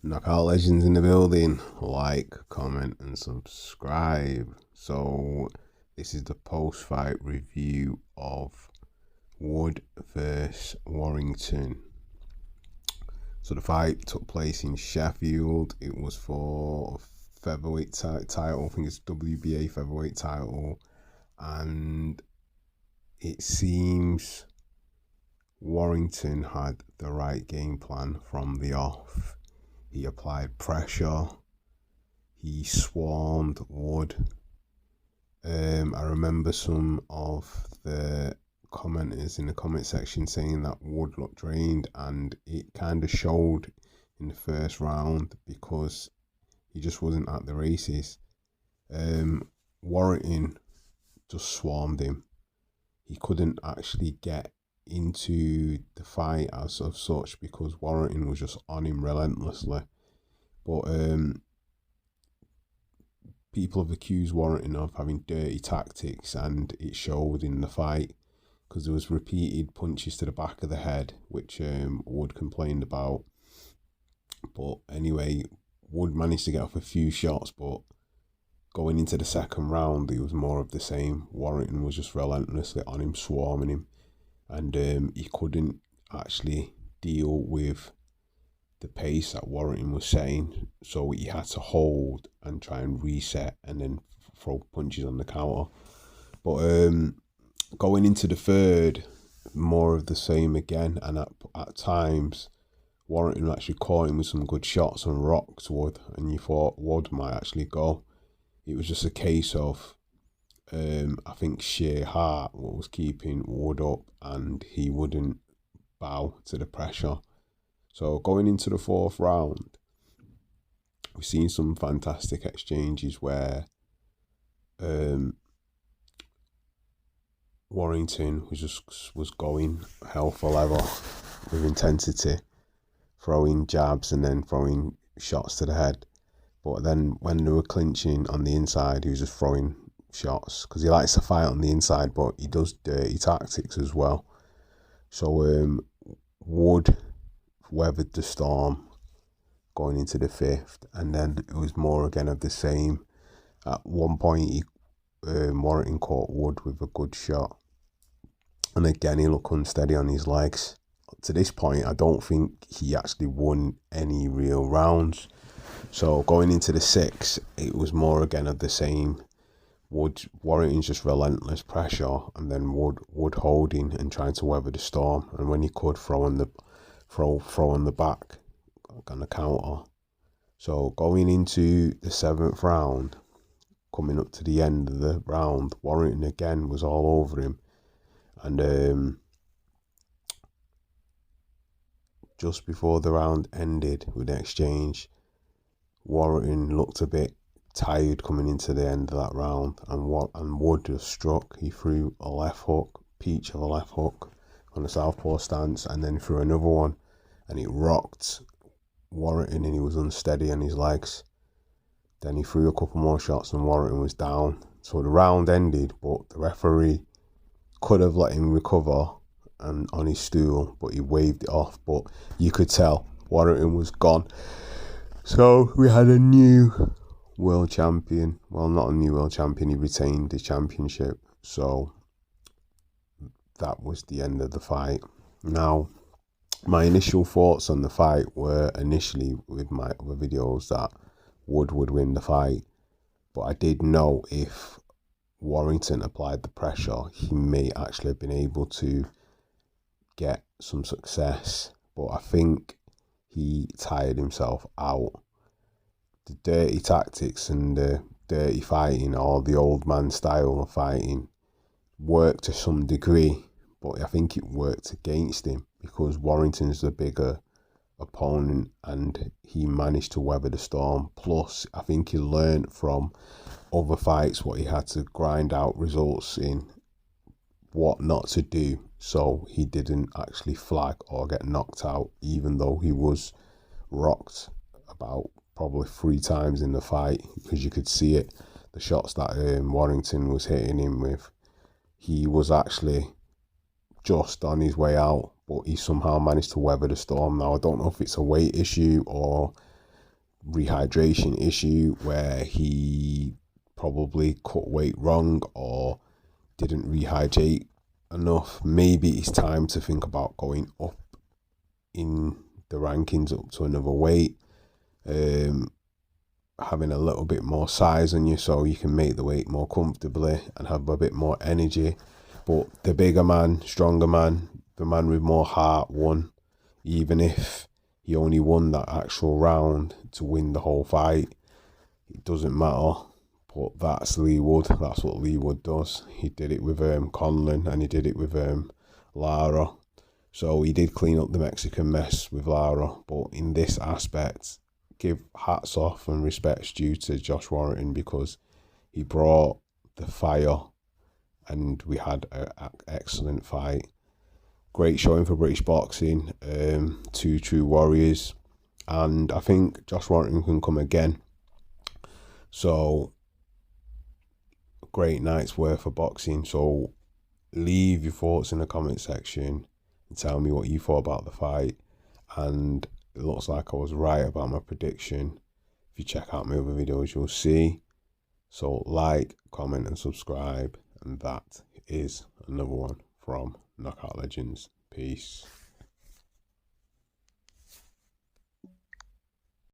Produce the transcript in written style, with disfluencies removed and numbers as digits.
Knockout legends in the building. Like, comment, and subscribe. So, this is the post-fight review of Wood versus Warrington. So the fight took place in Sheffield. It was for a featherweight title. I think it's WBA featherweight title, and it seems Warrington had the right game plan from the off. He applied pressure. He swarmed Wood. I remember some of the commenters in the comment section saying that Wood looked drained, and it kind of showed in the first round because he just wasn't at the races. Warrington just swarmed him. He couldn't actually get into the fight as of such because Warrington was just on him relentlessly. But people have accused Warrington of having dirty tactics, and it showed in the fight because there was repeated punches to the back of the head, which Wood complained about. But anyway, Wood managed to get off a few shots, but going into the second round, it was more of the same. Warrington was just relentlessly on him, swarming him, and he couldn't actually deal with the pace that Warrington was setting, so he had to hold and try and reset and then throw punches on the counter. But going into the third, more of the same again, and at times Warrington actually caught him with some good shots and rocked Wood, and you thought Wood might actually go. It was just a case of I think sheer heart what was keeping Wood up, and he wouldn't bow to the pressure. So going into the fourth round, we've seen some fantastic exchanges where Warrington was going hell for leather with intensity, throwing jabs and then throwing shots to the head. But then when they were clinching on the inside, he was just throwing shots because he likes to fight on the inside, but he does dirty tactics as well. So Wood weathered the storm going into the fifth, and then it was more again of the same. At one point, Warrington caught Wood with a good shot, and again he looked unsteady on his legs. To this point, I don't think he actually won any real rounds. So going into the sixth, it was more again of the same. Warrington's just relentless pressure, and then Wood holding and trying to weather the storm, and when he could throw on the back on the counter. So going into the seventh round, coming up to the end of the round, Warrington again was all over him, and just before the round ended with the exchange, Warrington looked a bit tired coming into the end of that round, and Wood just struck. He threw a left hook, peach of a left hook on the southpaw stance, and then threw another one, and it rocked Warrington, and he was unsteady on his legs. Then he threw a couple more shots, and Warrington was down. So the round ended, but the referee could have let him recover and on his stool, but he waved it off. But you could tell Warrington was gone. So we had a new world champion. Well, not a new world champion. He retained the championship. So that was the end of the fight. Now, my initial thoughts on the fight were initially with my other videos that Wood would win the fight. But I did know if Warrington applied the pressure, he may actually have been able to get some success. But I think he tired himself out. The dirty tactics and the dirty fighting, or the old man style of fighting, worked to some degree, but I think it worked against him because Warrington's the bigger opponent and he managed to weather the storm. Plus, I think he learned from other fights what he had to grind out results in, what not to do, so he didn't actually flag or get knocked out, even though he was rocked about probably 3 times in the fight, because you could see it, the shots that Warrington was hitting him with. He was actually just on his way out, but he somehow managed to weather the storm. Now, I don't know if it's a weight issue or rehydration issue where he probably cut weight wrong or didn't rehydrate enough. Maybe it's time to think about going up in the rankings up to another weight, having a little bit more size on you so you can make the weight more comfortably and have a bit more energy. But the bigger man, stronger man, the man with more heart won, even if he only won that actual round to win the whole fight. It doesn't matter. But that's Lee Wood. That's what Lee Wood does. He did it with Conlon, and he did it with Lara. So he did clean up the Mexican mess with Lara. But in this aspect, give hats off and respects due to Josh Warrington, because he brought the fire and we had an excellent fight. Great showing for British boxing. Two true warriors. And I think Josh Warrington can come again. So, great night's worth of boxing. So, leave your thoughts in the comment section and tell me what you thought about the fight. And it looks like I was right about my prediction. If you check out my other videos, you'll see. So, like, comment, and subscribe. And that is another one from Knockout Legends. Peace.